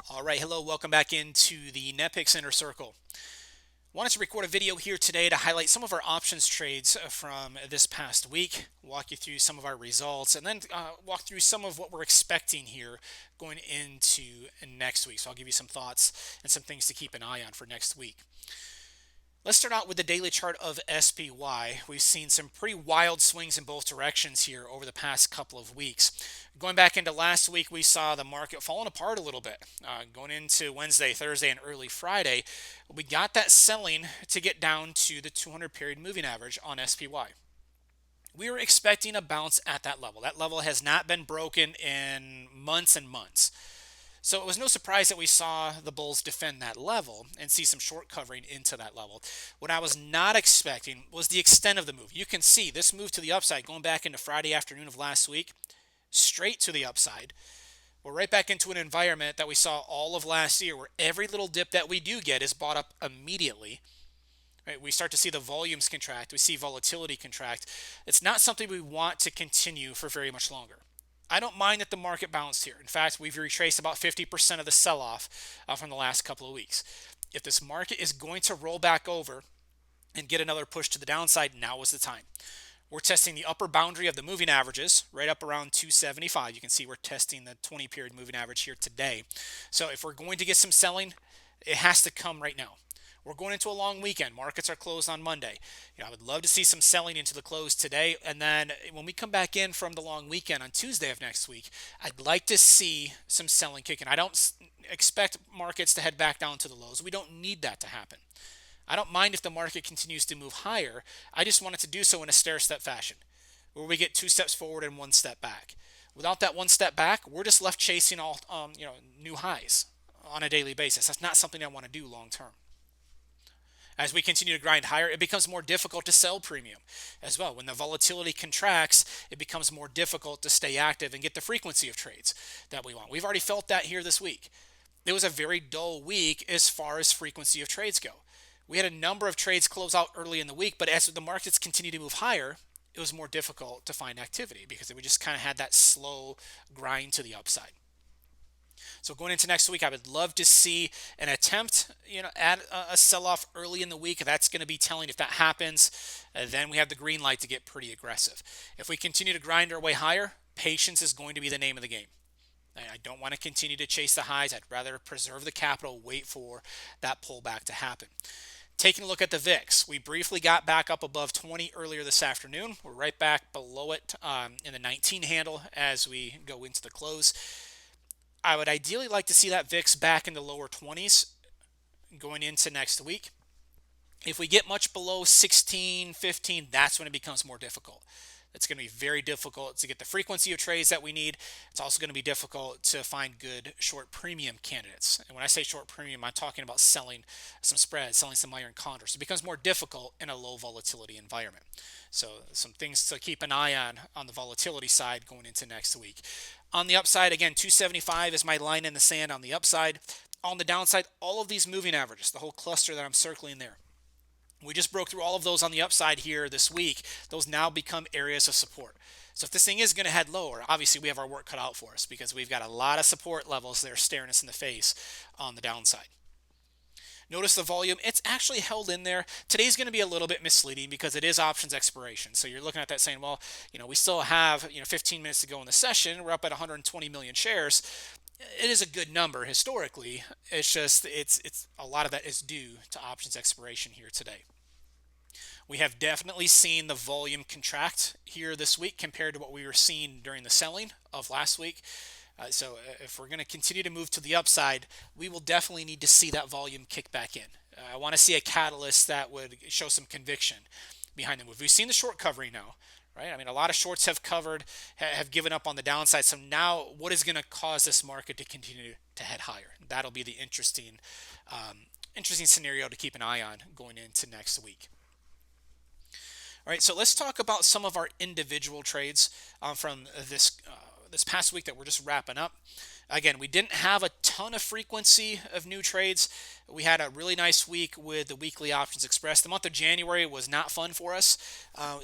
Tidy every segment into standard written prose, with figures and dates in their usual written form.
All right, hello, welcome back into the NetPicks Inner Circle. Wanted to record a video here today to highlight some of our options trades from this past week, walk you through some of our results, and then walk through some of what we're expecting here going into next week. So I'll give you some thoughts and some things to keep an eye on for next week. Let's start out with the daily chart of SPY. We've seen some pretty wild swings in both directions here over the past couple of weeks. Going back into last week, we saw the market falling apart a little bit. Going into Wednesday, Thursday, and early Friday, we got that selling to get down to the 200 period moving average on SPY. We were expecting a bounce at that level. That level has not been broken in months and months. So it was no surprise that we saw the bulls defend that level and see some short covering into that level. What I was not expecting was the extent of the move. You can see this move to the upside going back into Friday afternoon of last week, straight to the upside. We're right back into an environment that we saw all of last year where every little dip that we do get is bought up immediately. Right? We start to see the volumes contract. We see volatility contract. It's not something we want to continue for very much longer. I don't mind that the market bounced here. In fact, we've retraced about 50% of the sell-off from the last couple of weeks. If this market is going to roll back over and get another push to the downside, now is the time. We're testing the upper boundary of the moving averages, right up around 275. You can see we're testing the 20-period moving average here today. So if we're going to get some selling, it has to come right now. We're going into a long weekend. Markets are closed on Monday. I would love to see some selling into the close today. And then when we come back in from the long weekend on Tuesday of next week, I'd like to see some selling kicking. I don't expect markets to head back down to the lows. We don't need that to happen. I don't mind if the market continues to move higher. I just want it to do so in a stair-step fashion, where we get 2 steps forward and 1 step back. Without that 1 step back, we're just left chasing all new highs on a daily basis. That's not something I want to do long term. As we continue to grind higher, it becomes more difficult to sell premium as well. When the volatility contracts, it becomes more difficult to stay active and get the frequency of trades that we want. We've already felt that here this week. It was a very dull week as far as frequency of trades go. We had a number of trades close out early in the week, but as the markets continue to move higher, it was more difficult to find activity because we just kind of had that slow grind to the upside. So going into next week, I would love to see an attempt, at a sell-off early in the week. That's going to be telling. If that happens, then we have the green light to get pretty aggressive. If we continue to grind our way higher, patience is going to be the name of the game. I don't want to continue to chase the highs. I'd rather preserve the capital, wait for that pullback to happen. Taking a look at the VIX, we briefly got back up above 20 earlier this afternoon. We're right back below it in the 19 handle as we go into the close. I would ideally like to see that VIX back in the lower 20s going into next week. If we get much below 16, 15, that's when it becomes more difficult. It's going to be very difficult to get the frequency of trades that we need. It's also going to be difficult to find good short premium candidates. And when I say short premium, I'm talking about selling some spreads, selling some iron condors. It becomes more difficult in a low volatility environment. So some things to keep an eye on the volatility side going into next week. On the upside, again, 275 is my line in the sand on the upside. On the downside, all of these moving averages, the whole cluster that I'm circling there. We just broke through all of those on the upside here this week. Those now become areas of support. So if this thing is going to head lower, obviously we have our work cut out for us because we've got a lot of support levels that are staring us in the face on the downside. Notice the volume, it's actually held in there. Today's going to be a little bit misleading because it is options expiration. So you're looking at that saying, well, we still have 15 minutes to go in the session. We're up at 120 million shares. It is a good number historically. It's just it's a lot of that is due to options expiration here today. We have definitely seen the volume contract here this week compared to what we were seeing during the selling of last week. So if we're going to continue to move to the upside, we will definitely need to see that volume kick back in. I want to see a catalyst that would show some conviction behind the move. We've seen the short covering now, right? I mean, a lot of shorts have covered, have given up on the downside. So now what is going to cause this market to continue to head higher? That'll be the interesting scenario to keep an eye on going into next week. All right, so let's talk about some of our individual trades from this past week that we're just wrapping up. Again, we didn't have a ton of frequency of new trades. We had a really nice week with the weekly options express. The month of January was not fun for us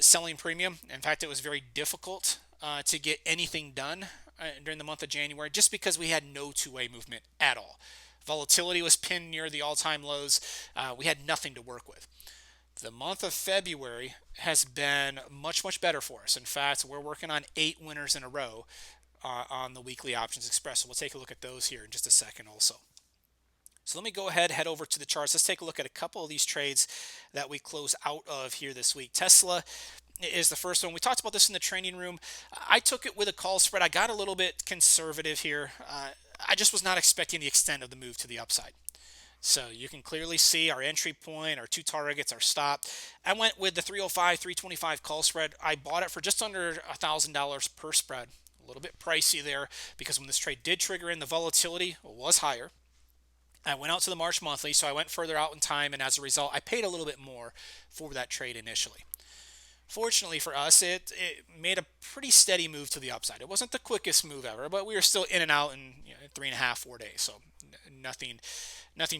selling premium. In fact, it was very difficult to get anything done during the month of January, just because we had no two-way movement at all. Volatility was pinned near the all-time lows. We had nothing to work with. The month of February has been much, much better for us. In fact, we're working on 8 winners in a row on the weekly options express. So we'll take a look at those here in just a second also. So let me go ahead, head over to the charts. Let's take a look at a couple of these trades that we close out of here this week. Tesla is the first one. We talked about this in the training room. I took it with a call spread. I got a little bit conservative here. I just was not expecting the extent of the move to the upside. So you can clearly see our entry point, our 2 targets, our stop. I went with the 305, 325 call spread. I bought it for just under $1,000 per spread. A little bit pricey there because when this trade did trigger in, the volatility was higher. I went out to the March monthly, so I went further out in time, and as a result, I paid a little bit more for that trade initially. Fortunately for us, it made a pretty steady move to the upside. It wasn't the quickest move ever, but we were still in and out in 3.5, 4 days, so nothing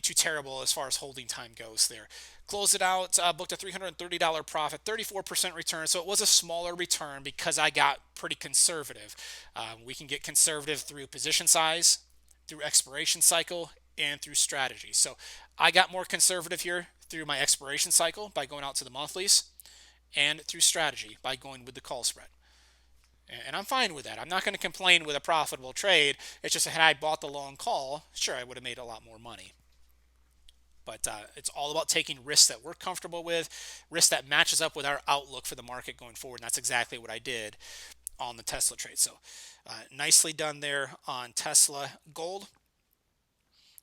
too terrible as far as holding time goes there. Closed it out, booked a $330 profit, 34% return, so it was a smaller return because I got pretty conservative. We can get conservative through position size, through expiration cycle, and through strategy. So I got more conservative here through my expiration cycle by going out to the monthlies, and through strategy by going with the call spread. And I'm fine with that. I'm not going to complain with a profitable trade. It's just had I bought the long call, sure, I would have made a lot more money. But it's all about taking risks that we're comfortable with, risks that matches up with our outlook for the market going forward. And that's exactly what I did on the Tesla trade. So nicely done there on Tesla. Gold.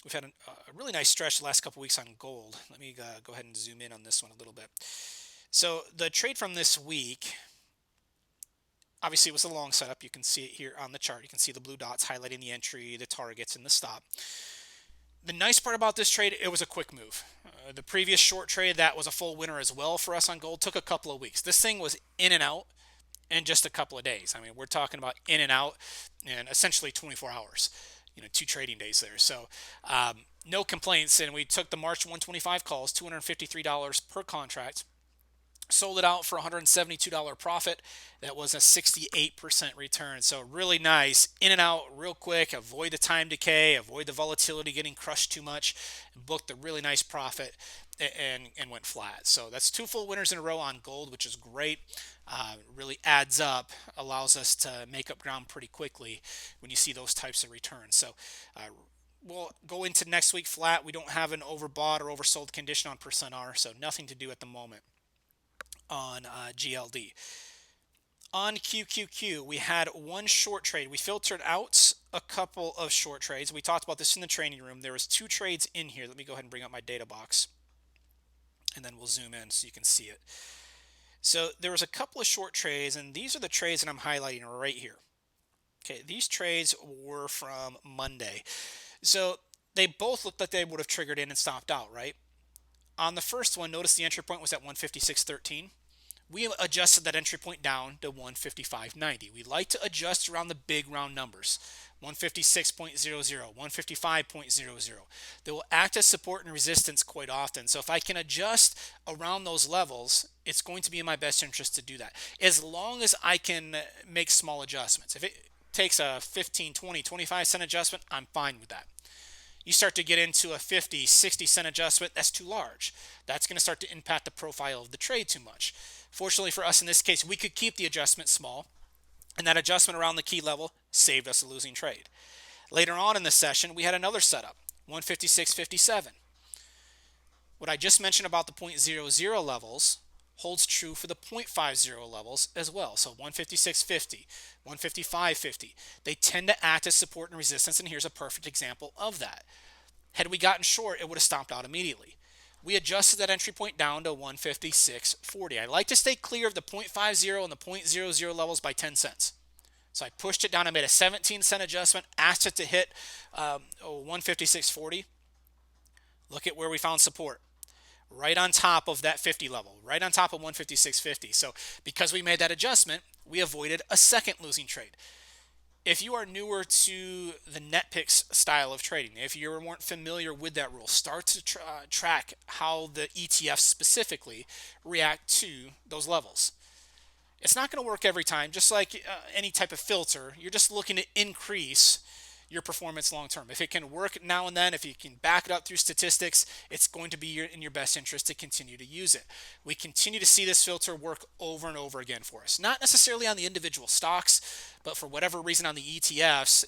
We've had a really nice stretch the last couple weeks on gold. Let me go ahead and zoom in on this one a little bit. So the trade from this week, obviously it was a long setup. You can see it here on the chart. You can see the blue dots highlighting the entry, the targets, and the stop. The nice part about this trade, it was a quick move. The previous short trade that was a full winner as well for us on gold took a couple of weeks. This thing was in and out in just a couple of days. I mean, we're talking about in and out in essentially 24 hours. 2 trading days there. So no complaints. And we took the March 125 calls, $253 per contract. Sold it out for $172 profit. That was a 68% return. So really nice. In and out real quick. Avoid the time decay. Avoid the volatility getting crushed too much. Booked a really nice profit and went flat. So that's 2 full winners in a row on gold, which is great. Really adds up. Allows us to make up ground pretty quickly when you see those types of returns. So we'll go into next week flat. We don't have an overbought or oversold condition on %R, so nothing to do at the moment on GLD. On QQQ, we had 1 short trade. We filtered out a couple of short trades. We talked about this in the training room. There was 2 trades in here. Let me go ahead and bring up my data box, and then we'll zoom in so you can see it. So there was a couple of short trades, and these are the trades that I'm highlighting right here. Okay, these trades were from Monday. So they both looked like they would have triggered in and stopped out, right? On the first one, notice the entry point was at 156.13. We adjusted that entry point down to 155.90. We like to adjust around the big round numbers. 156.00, 155.00. They will act as support and resistance quite often. So if I can adjust around those levels, it's going to be in my best interest to do that. As long as I can make small adjustments. If it takes a 15, 20, 25 cent adjustment, I'm fine with that. You start to get into a 50, 60 cent adjustment, that's too large. That's going to start to impact the profile of the trade too much. Fortunately for us in this case, we could keep the adjustment small, and that adjustment around the key level saved us a losing trade. Later on in the session, we had another setup, 156.57. What I just mentioned about the 0.00 levels holds true for the 0.50 levels as well. So 156.50, 155.50. They tend to act as support and resistance, and here's a perfect example of that. Had we gotten short, it would have stomped out immediately. We adjusted that entry point down to 156.40. I like to stay clear of the 0.50 and the 0.00 levels by 10 cents. So I pushed it down. I made a 17 cent adjustment, asked it to hit 156.40. Look at where we found support. Right on top of that 50 level, right on top of 156.50. So because we made that adjustment, we avoided a second losing trade. If you are newer to the NetPicks style of trading, if you weren't familiar with that rule, start to track how the ETFs specifically react to those levels. It's not going to work every time, just like any type of filter. You're just looking to increase your performance long term. If it can work now and then, if you can back it up through statistics, it's going to be in your best interest to continue to use it. We continue to see this filter work over and over again for us. Not necessarily on the individual stocks, but for whatever reason on the ETFs,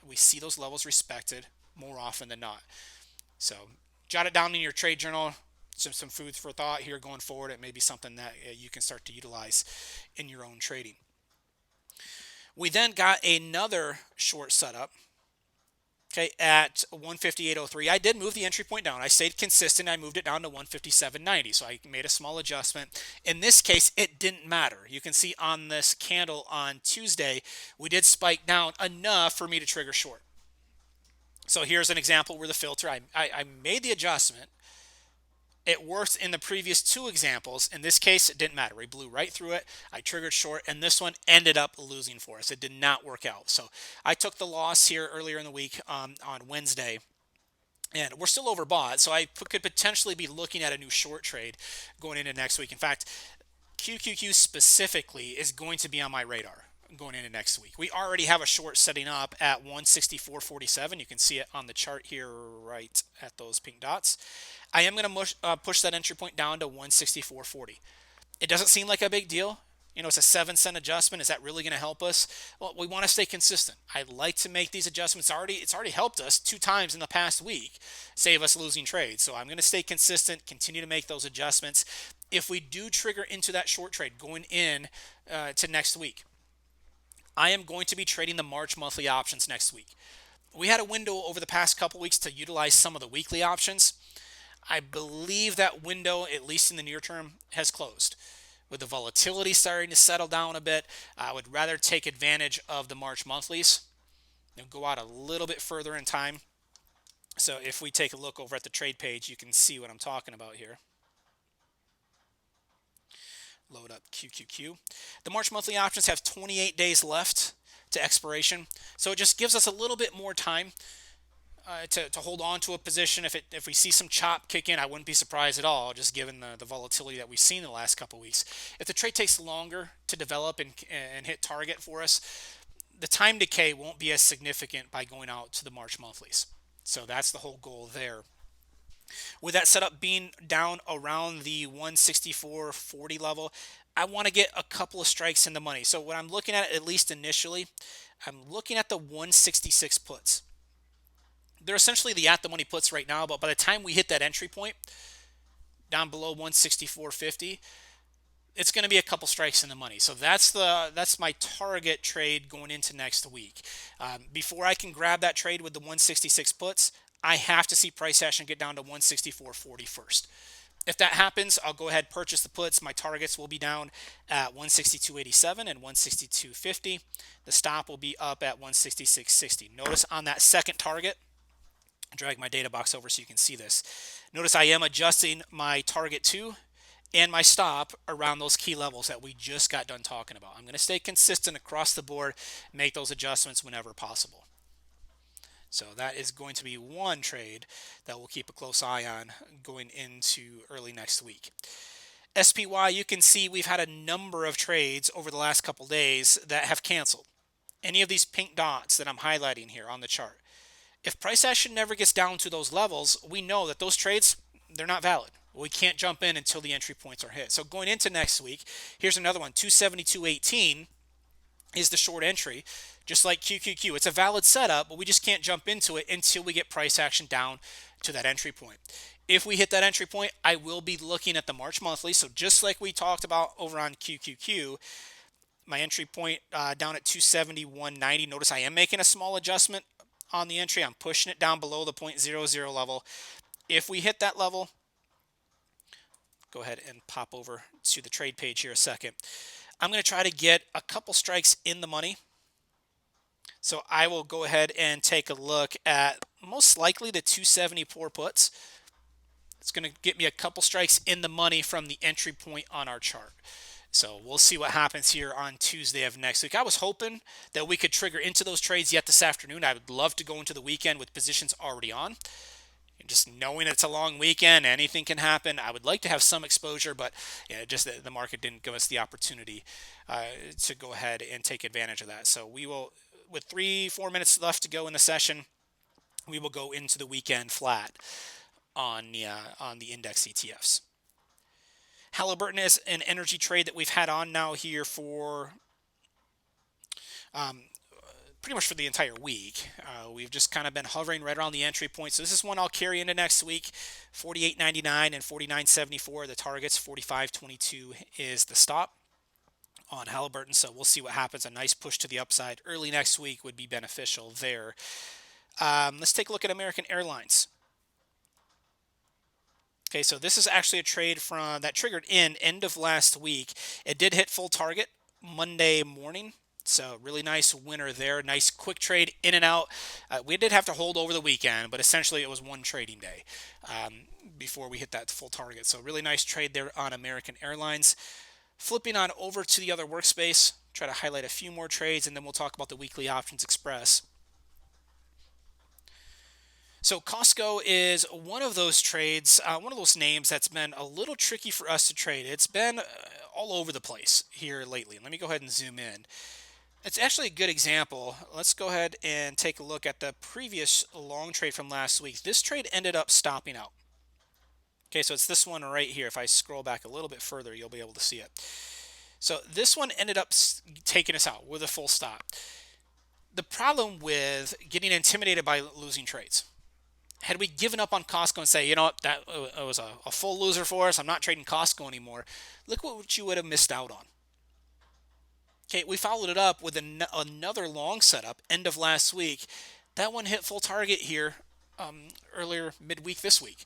we see those levels respected more often than not. So jot it down in your trade journal. Some food for thought here going forward. It may be something that you can start to utilize in your own trading. We then got another short setup, okay, at 158.03. I did move the entry point down. I stayed consistent. I moved it down to 157.90. So I made a small adjustment. In this case, it didn't matter. You can see on this candle on Tuesday, we did spike down enough for me to trigger short. So here's an example where the filter, I made the adjustment. It worked in the previous two examples. In this case, it didn't matter. We blew right through it. I triggered short, and this one ended up losing for us. It did not work out. So I took the loss here earlier in the week on Wednesday, and we're still overbought. So I could potentially be looking at a new short trade going into next week. In fact, QQQ specifically is going to be on my radar going into next week. We already have a short setting up at 164.47. You can see it on the chart here right at those pink dots. I am going to push that entry point down to 164.40. It doesn't seem like a big deal. You know, it's a 7-cent adjustment. Is that really going to help us? Well, we want to stay consistent. I like to make these adjustments. It's already helped us 2 times in the past week, save us losing trades. So I'm going to stay consistent, continue to make those adjustments. If we do trigger into that short trade going in to next week, I am going to be trading the March monthly options next week. We had a window over the past couple weeks to utilize some of the weekly options. I believe that window, at least in the near term, has closed. With the volatility starting to settle down a bit, I would rather take advantage of the March monthlies and go out a little bit further in time. So if we take a look over at the trade page, you can see what I'm talking about here. Load up QQQ. The March monthly options have 28 days left to expiration, so it just gives us a little bit more time to hold on to a position. If we see some chop kick in, I wouldn't be surprised at all, just given the volatility that we've seen in the last couple of weeks. If the trade takes longer to develop and hit target for us, the time decay won't be as significant by going out to the March monthlies. So that's the whole goal there. With that setup being down around the 164.40 level, I want to get a couple of strikes in the money. So what I'm looking at least initially, I'm looking at the 166 puts. They're essentially the at-the-money puts right now, but by the time we hit that entry point, down below 164.50, it's going to be a couple strikes in the money. So that's my target trade going into next week. Before I can grab that trade with the 166 puts, I have to see price action get down to 164.40 first. If that happens, I'll go ahead and purchase the puts. My targets will be down at 162.87 and 162.50. The stop will be up at 166.60. Notice on that second target, I'll drag my data box over so you can see this. Notice I am adjusting my target to and my stop around those key levels that we just got done talking about. I'm going to stay consistent across the board, make those adjustments whenever possible. So that is going to be one trade that we'll keep a close eye on going into early next week. SPY, you can see we've had a number of trades over the last couple days that have canceled. Any of these pink dots that I'm highlighting here on the chart. If price action never gets down to those levels, we know that those trades, they're not valid. We can't jump in until the entry points are hit. So going into next week, here's another one, 272.18 is the short entry. Just like QQQ, it's a valid setup, but we just can't jump into it until we get price action down to that entry point. If we hit that entry point, I will be looking at the March monthly. So just like we talked about over on QQQ, my entry point down at 271.90. Notice I am making a small adjustment on the entry. I'm pushing it down below the 0.00 level. If we hit that level, go ahead and pop over to the trade page here a second. I'm going to try to get a couple strikes in the money. So I will go ahead and take a look at most likely the 274 puts. It's going to get me a couple strikes in the money from the entry point on our chart. So we'll see what happens here on Tuesday of next week. I was hoping that we could trigger into those trades yet this afternoon. I would love to go into the weekend with positions already on. Just knowing it's a long weekend, anything can happen. I would like to have some exposure, but just the market didn't give us the opportunity to go ahead and take advantage of that. So we will, with 3-4 minutes left to go in the session, we will go into the weekend flat on the index ETFs. Halliburton is an energy trade that we've had on now here for um, pretty much for the entire week. We've just kind of been hovering right around the entry point. So this is one I'll carry into next week. 48.99 and 49.74 the targets. 45.22 is the stop on Halliburton. So we'll see what happens. A nice push to the upside early next week would be beneficial there. Let's take a look at American Airlines. Okay, so this is actually a trade from that triggered in end of last week. It did hit full target Monday morning. So really nice winner there. Nice quick trade in and out. We did have to hold over the weekend, but essentially it was one trading day before we hit that full target. So really nice trade there on American Airlines. Flipping on over to the other workspace, try to highlight a few more trades, and then we'll talk about the weekly options express. So Costco is one of those trades, one of those names that's been a little tricky for us to trade. It's been all over the place here lately. Let me go ahead and zoom in. It's actually a good example. Let's go ahead and take a look at the previous long trade from last week. This trade ended up stopping out. Okay, so it's this one right here. If I scroll back a little bit further, you'll be able to see it. So this one ended up taking us out with a full stop. The problem with getting intimidated by losing trades, had we given up on Costco and say, you know what, that it was a full loser for us, I'm not trading Costco anymore, look what you would have missed out on. Okay, we followed it up with another long setup end of last week. That one hit full target here earlier midweek this week.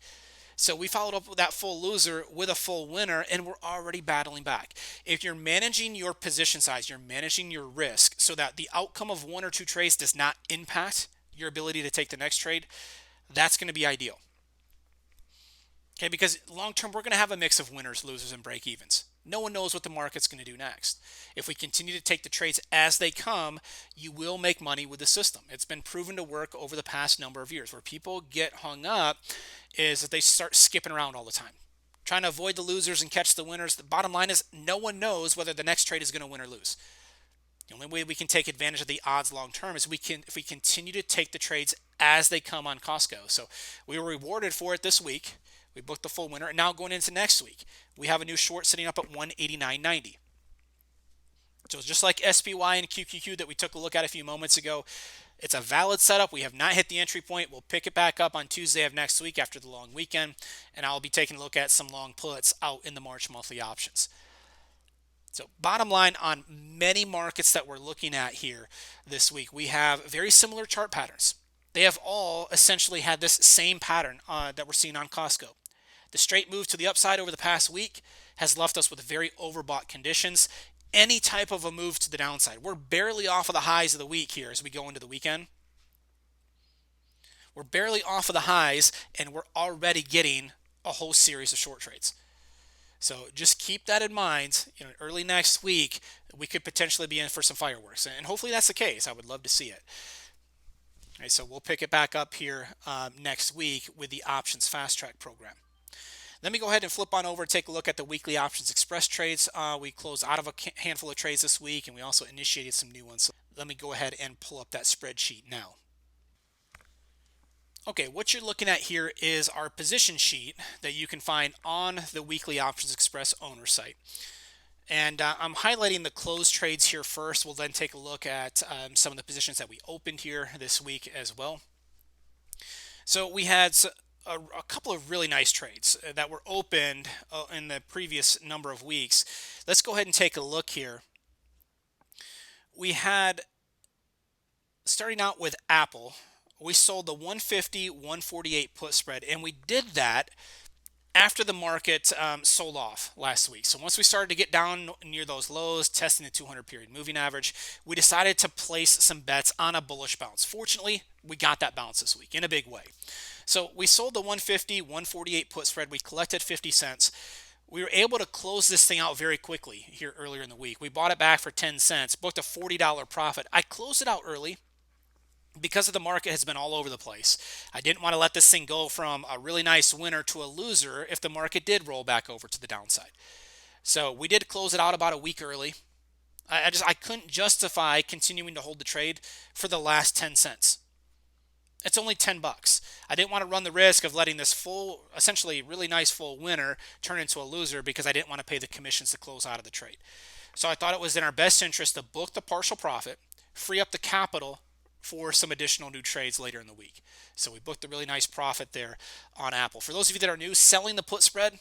So we followed up with that full loser with a full winner, and we're already battling back. If you're managing your position size, you're managing your risk so that the outcome of one or two trades does not impact your ability to take the next trade, that's going to be ideal. Okay, because long term, we're going to have a mix of winners, losers, and break evens. No one knows what the market's going to do next. If we continue to take the trades as they come, you will make money with the system. It's been proven to work over the past number of years. Where people get hung up is that they start skipping around all the time, trying to avoid the losers and catch the winners. The bottom line is no one knows whether the next trade is going to win or lose. The only way we can take advantage of the odds long term is if we continue to take the trades as they come on Costco. So we were rewarded for it this week. We booked the full winner. And now going into next week, we have a new short sitting up at 189.90. So just like SPY and QQQ that we took a look at a few moments ago, it's a valid setup. We have not hit the entry point. We'll pick it back up on Tuesday of next week after the long weekend, and I'll be taking a look at some long puts out in the March monthly options. So bottom line, on many markets that we're looking at here this week, we have very similar chart patterns. They have all essentially had this same pattern that we're seeing on Costco. The straight move to the upside over the past week has left us with very overbought conditions. Any type of a move to the downside, we're barely off of the highs of the week here as we go into the weekend. We're barely off of the highs, and we're already getting a whole series of short trades. So just keep that in mind. Early next week, we could potentially be in for some fireworks, and hopefully that's the case. I would love to see it. All right, so we'll pick it back up here next week with the Options Fast Track program. Let me go ahead and flip on over and take a look at the weekly Options Express trades. We closed out of a handful of trades this week, and we also initiated some new ones. So let me go ahead and pull up that spreadsheet now. Okay, what you're looking at here is our position sheet that you can find on the weekly Options Express owner site. And I'm highlighting the closed trades here first. We'll then take a look at some of the positions that we opened here this week as well. So we had a couple of really nice trades that were opened in the previous number of weeks. Let's go ahead and take a look here. We had, starting out with Apple, we sold the 150, 148 put spread, and we did that after the market sold off last week. So once we started to get down near those lows, testing the 200 period moving average, we decided to place some bets on a bullish bounce. Fortunately, we got that bounce this week in a big way. So we sold the 150, 148 put spread. We collected 50 cents. We were able to close this thing out very quickly here earlier in the week. We bought it back for 10 cents, booked a $40 profit. I closed it out early. because of the market has been all over the place. I didn't want to let this thing go from a really nice winner to a loser if the market did roll back over to the downside. So we did close it out about a week early. I couldn't justify continuing to hold the trade for the last 10 cents. It's only 10 bucks. I didn't want to run the risk of letting this full, essentially really nice full winner turn into a loser because I didn't want to pay the commissions to close out of the trade. So I thought it was in our best interest to book the partial profit, free up the capital for some additional new trades later in the week. So we booked a really nice profit there on Apple. For those of you that are new, selling the put spread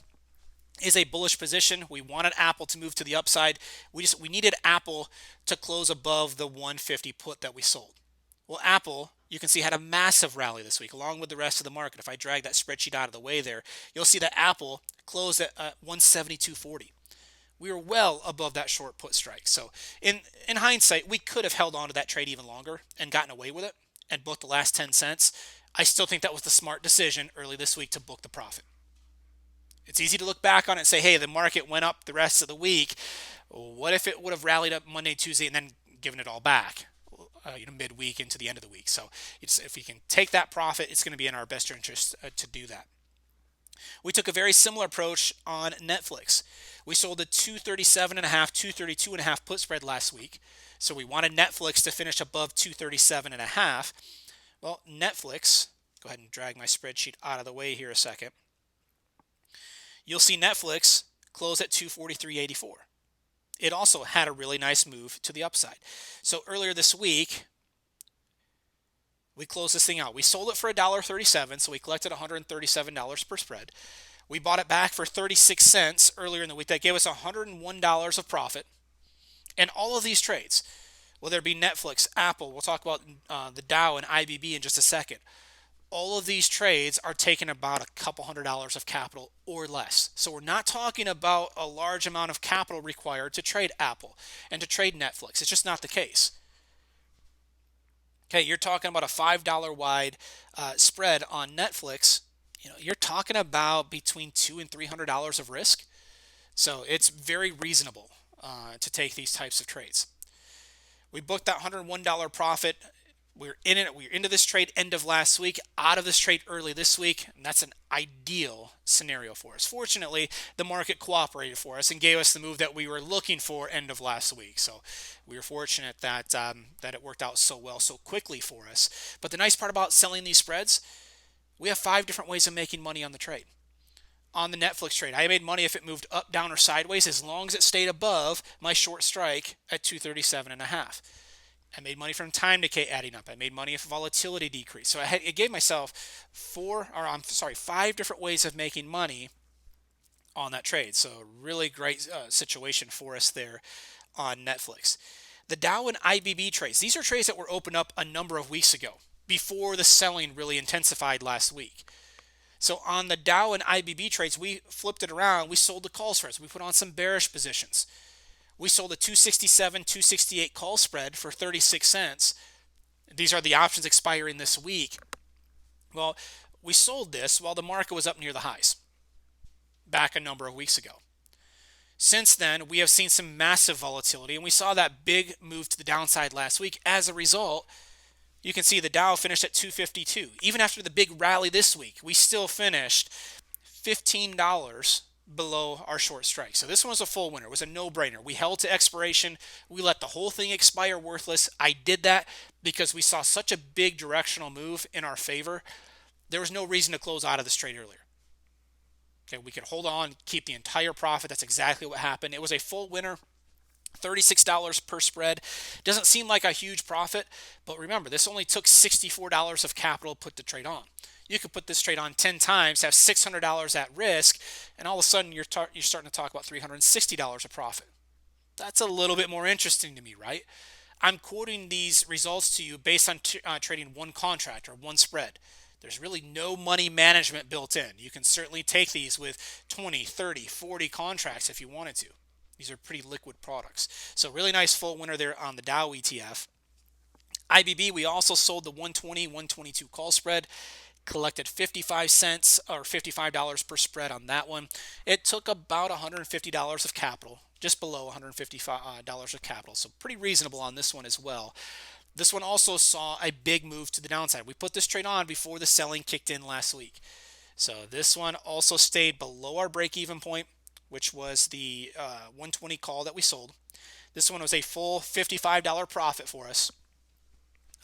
is a bullish position. We wanted Apple to move to the upside. We needed Apple to close above the 150 put that we sold. Well, Apple, you can see, had a massive rally this week along with the rest of the market. If I drag that spreadsheet out of the way there, you'll see that Apple closed at 172.40. We were well above that short put strike. So in hindsight, we could have held on to that trade even longer and gotten away with it and booked the last 10 cents. I still think that was the smart decision early this week to book the profit. It's easy to look back on it and say, hey, the market went up the rest of the week. What if it would have rallied up Monday, Tuesday, and then given it all back, midweek into the end of the week? So if we can take that profit, it's going to be in our best interest to do that. We took a very similar approach on Netflix. We sold a 237.5, 232.5 put spread last week. So we wanted Netflix to finish above 237.5. Well, Netflix, go ahead and drag my spreadsheet out of the way here a second. You'll see Netflix close at 243.84. It also had a really nice move to the upside. So earlier this week, we closed this thing out. We sold it for $1.37, so we collected $137 per spread. We bought it back for 36 cents earlier in the week. That gave us $101 of profit. And all of these trades, whether it be Netflix, Apple, we'll talk about the Dow and IBB in just a second. All of these trades are taking about a couple $100 of capital or less. So we're not talking about a large amount of capital required to trade Apple and to trade Netflix. It's just not the case. Okay, you're talking about a $5 wide spread on Netflix. You're talking about between $200 and $300 of risk. So it's very reasonable to take these types of trades. We booked that $101 profit. We're in it. We're into this trade end of last week, out of this trade early this week, and that's an ideal scenario for us. Fortunately, the market cooperated for us and gave us the move that we were looking for end of last week. So we were fortunate that it worked out so well, so quickly for us. But the nice part about selling these spreads, we have 5 different ways of making money on the trade. On the Netflix trade, I made money if it moved up, down, or sideways, as long as it stayed above my short strike at 237.5. I made money from time decay adding up. I made money if volatility decreased. So it gave myself 5 different ways of making money on that trade. So really great situation for us there on Netflix. The Dow and IBB trades. These are trades that were opened up a number of weeks ago before the selling really intensified last week. So on the Dow and IBB trades, we flipped it around. We sold the call spreads. We put on some bearish positions. We sold a 267, 268 call spread for 36 cents. These are the options expiring this week. Well, we sold this while the market was up near the highs back a number of weeks ago. Since then, we have seen some massive volatility, and we saw that big move to the downside last week. As a result, you can see the Dow finished at 252. Even after the big rally this week, we still finished $15 below our short strike. So this one was a full winner. It was a no-brainer. We held to expiration. We let the whole thing expire worthless. I did that because we saw such a big directional move in our favor. There was no reason to close out of this trade earlier. Okay, we could hold on, keep the entire profit. That's exactly what happened. It was a full winner. $36 per spread. Doesn't seem like a huge profit, but remember, this only took $64 of capital to put the trade on. You could put this trade on 10 times, have $600 at risk, and all of a sudden you're starting to talk about $360 of profit. That's a little bit more interesting to me, right? I'm quoting these results to you based on trading one contract or one spread. There's really no money management built in. You can certainly take these with 20, 30, 40 contracts if you wanted to. These are pretty liquid products. So really nice full winner there on the Dow ETF. IBB, we also sold the 120, 122 call spread, collected 55 cents or $55 per spread on that one. It took about $150 of capital, just below $150 of capital. So pretty reasonable on this one as well. This one also saw a big move to the downside. We put this trade on before the selling kicked in last week. So this one also stayed below our break-even point, which was the 120 call that we sold. This one was a full $55 profit for us.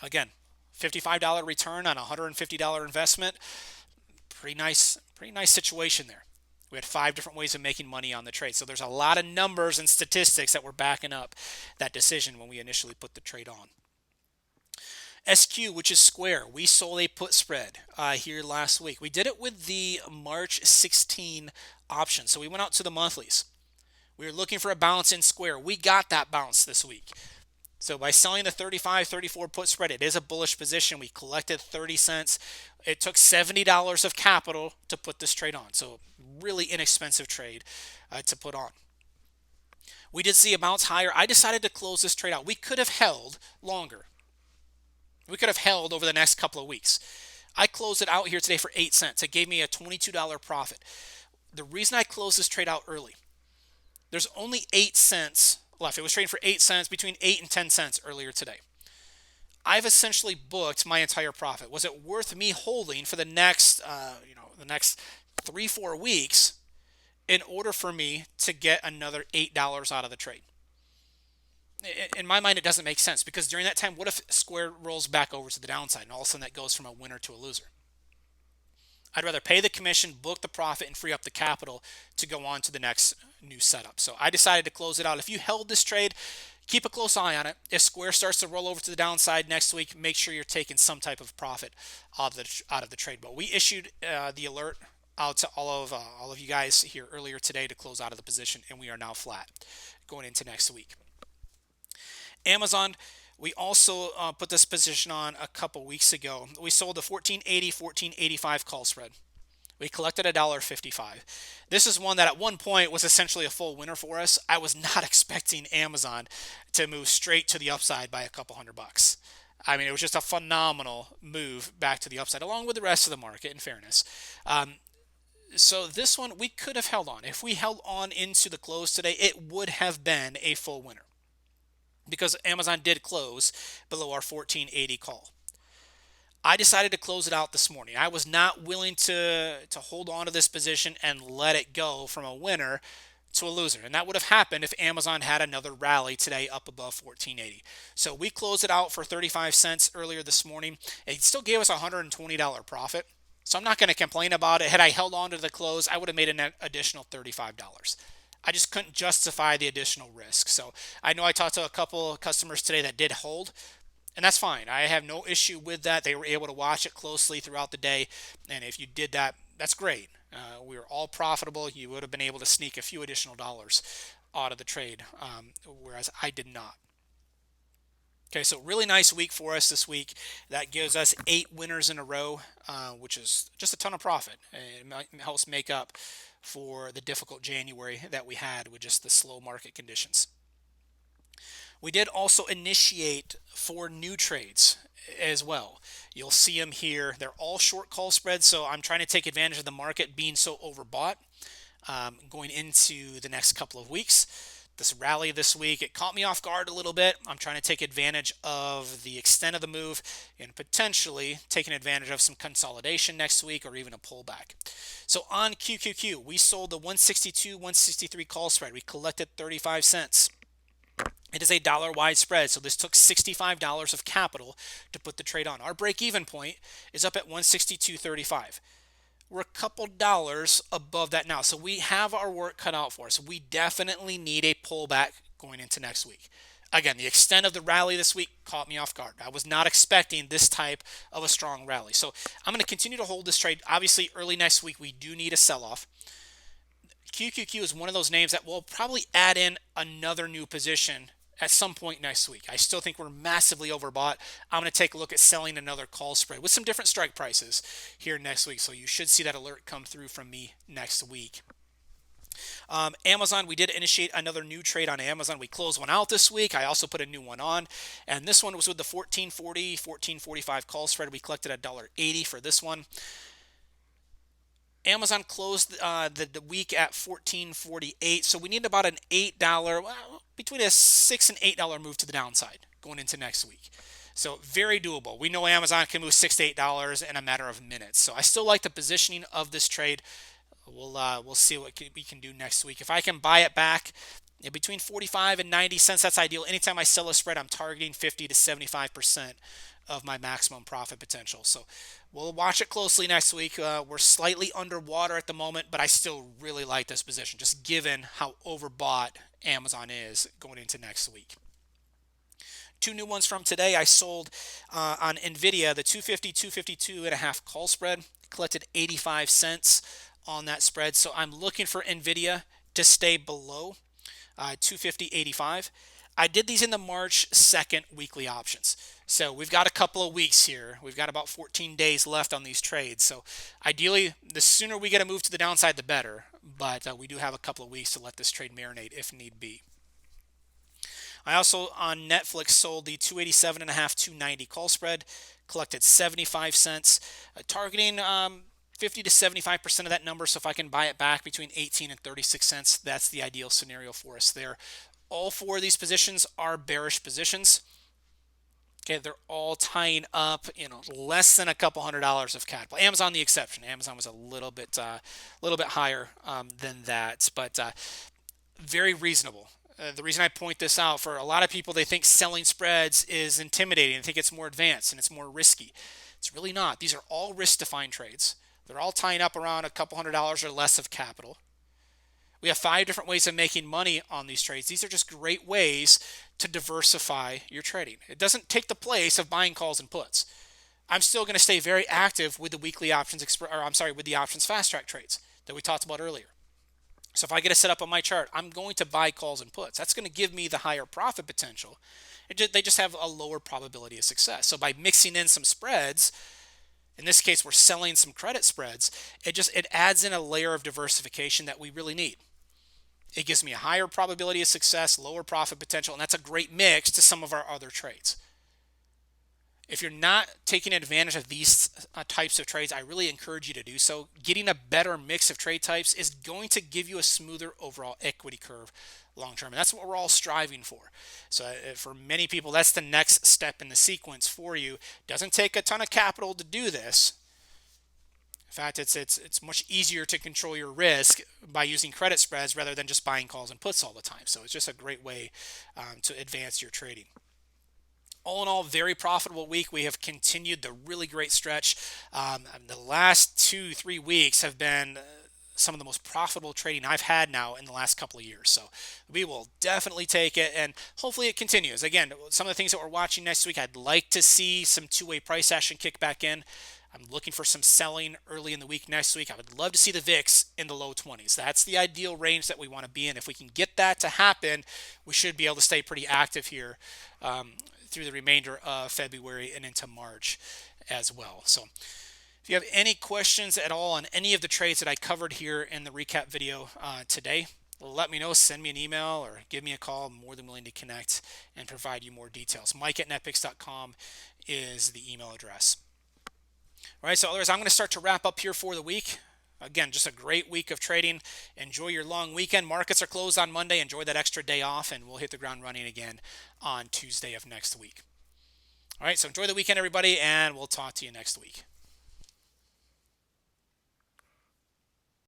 Again, $55 return on a $150 investment. Pretty nice situation there. We had 5 different ways of making money on the trade. So there's a lot of numbers and statistics that were backing up that decision when we initially put the trade on. SQ, which is Square, we sold a put spread here last week. We did it with the March 16 option. So we went out to the monthlies. We were looking for a bounce in Square. We got that bounce this week. So by selling the 35-34 put spread, it is a bullish position. We collected 30 cents. It took $70 of capital to put this trade on. So really inexpensive trade to put on. We did see a bounce higher. I decided to close this trade out. We could have held longer. We could have held over the next couple of weeks. I closed it out here today for 8 cents. It gave me a $22 profit. The reason I closed this trade out early, there's only 8 cents left. It was trading for 8 cents, between 8 and 10 cents earlier today. I've essentially booked my entire profit. Was it worth me holding for the next, the next 3-4 weeks in order for me to get another $8 out of the trade? In my mind, it doesn't make sense, because during that time, what if Square rolls back over to the downside and all of a sudden that goes from a winner to a loser? I'd rather pay the commission, book the profit, and free up the capital to go on to the next new setup. So I decided to close it out. If you held this trade, keep a close eye on it. If Square starts to roll over to the downside next week, make sure you're taking some type of profit out of the trade. But we issued the alert out to all of you guys here earlier today to close out of the position, and we are now flat going into next week. Amazon, we also put this position on a couple weeks ago. We sold the 1480, 1485 call spread. We collected $1.55. This is one that at one point was essentially a full winner for us. I was not expecting Amazon to move straight to the upside by a couple $100. I mean, it was just a phenomenal move back to the upside, along with the rest of the market, in fairness. So this one we could have held on. If we held on into the close today, it would have been a full winner, because Amazon did close below our 1480 call. I decided to close it out this morning. I was not willing to hold on to this position and let it go from a winner to a loser. And that would have happened if Amazon had another rally today up above 1480. So we closed it out for 35 cents earlier this morning. It still gave us a $120 profit. So I'm not going to complain about it. Had I held on to the close, I would have made an additional $35. I just couldn't justify the additional risk. So I know I talked to a couple of customers today that did hold, and that's fine. I have no issue with that. They were able to watch it closely throughout the day, and if you did that, that's great. We were all profitable. You would have been able to sneak a few additional dollars out of the trade, whereas I did not. Okay, so really nice week for us this week. That gives us 8 winners in a row, which is just a ton of profit. It helps make up for the difficult January that we had with just the slow market conditions. We did also initiate 4 new trades as well. You'll see them here. They're all short call spreads, so I'm trying to take advantage of the market being so overbought going into the next couple of weeks. This rally this week, it caught me off guard a little bit. I'm trying to take advantage of the extent of the move and potentially taking advantage of some consolidation next week or even a pullback. So on QQQ, we sold the 162, 163 call spread. We collected 35 cents. It is a dollar wide spread, so this took $65 of capital to put the trade on. Our break-even point is up at 162.35. We're a couple dollars above that now. So we have our work cut out for us. We definitely need a pullback going into next week. Again, the extent of the rally this week caught me off guard. I was not expecting this type of a strong rally. So I'm going to continue to hold this trade. Obviously, early next week, we do need a sell-off. QQQ is one of those names that will probably add in another new position at some point next week. I still think we're massively overbought. I'm going to take a look at selling another call spread with some different strike prices here next week. So you should see that alert come through from me next week. Amazon, we did initiate another new trade on Amazon. We closed one out this week. I also put a new one on. And this one was with the 1440, 1445 call spread. We collected $1.80 for this one. Amazon closed the week at $14.48, so we need about an $8, between a $6 and $8 move to the downside going into next week. So very doable. We know Amazon can move $6 to $8 in a matter of minutes. So I still like the positioning of this trade. We'll see what we can do next week. If I can buy it back between 45 and 90 cents, that's ideal. Anytime I sell a spread, I'm targeting 50 to 75% of my maximum profit potential. So we'll watch it closely next week. We're slightly underwater at the moment, but I still really like this position, just given how overbought Amazon is going into next week. Two new ones from today. I sold on NVIDIA the 250, 252.5 call spread, collected 85 cents on that spread. So I'm looking for NVIDIA to stay below 250.85. I did these in the March 2nd weekly options. So we've got a couple of weeks here. We've got about 14 days left on these trades. So ideally, the sooner we get a move to the downside, the better. But we do have a couple of weeks to let this trade marinate if need be. I also on Netflix sold the 287.5 290 call spread, collected 75 cents, targeting 50 to 75% of that number. So if I can buy it back between 18 and 36 cents, that's the ideal scenario for us there. All four of these positions are bearish positions. Okay, they're all tying up, less than a couple $100 of capital. Amazon the exception. Amazon was a little bit higher than that, but very reasonable. The reason I point this out, for a lot of people, they think selling spreads is intimidating. They think it's more advanced and it's more risky. It's really not. These are all risk-defined trades. They're all tying up around a couple $100 or less of capital. We have 5 different ways of making money on these trades. These are just great ways to diversify your trading. It doesn't take the place of buying calls and puts. I'm still going to stay very active with the weekly options, with the options fast track trades that we talked about earlier. So if I get it set up on my chart, I'm going to buy calls and puts. That's going to give me the higher profit potential. They just have a lower probability of success. So by mixing in some spreads, in this case, we're selling some credit spreads, it adds in a layer of diversification that we really need. It gives me a higher probability of success, lower profit potential, and that's a great mix to some of our other trades. If you're not taking advantage of these types of trades, I really encourage you to do so. Getting a better mix of trade types is going to give you a smoother overall equity curve long term. And that's what we're all striving for. So for many people, that's the next step in the sequence for you. Doesn't take a ton of capital to do this. In fact, it's much easier to control your risk by using credit spreads rather than just buying calls and puts all the time. So it's just a great way to advance your trading. All in all, very profitable week. We have continued the really great stretch. The last 2-3 weeks have been some of the most profitable trading I've had now in the last couple of years. So we will definitely take it, and hopefully it continues. Again, some of the things that we're watching next week, I'd like to see some two-way price action kick back in. I'm looking for some selling early in the week next week. I would love to see the VIX in the low 20s. That's the ideal range that we want to be in. If we can get that to happen, we should be able to stay pretty active here through the remainder of February and into March as well. So if you have any questions at all on any of the trades that I covered here in the recap video today, let me know. Send me an email or give me a call. I'm more than willing to connect and provide you more details. Mike@netpicks.com is the email address. All right, so otherwise, I'm going to start to wrap up here for the week. Again, just a great week of trading. Enjoy your long weekend. Markets are closed on Monday. Enjoy that extra day off, and we'll hit the ground running again on Tuesday of next week. All right, so enjoy the weekend, everybody, and we'll talk to you next week.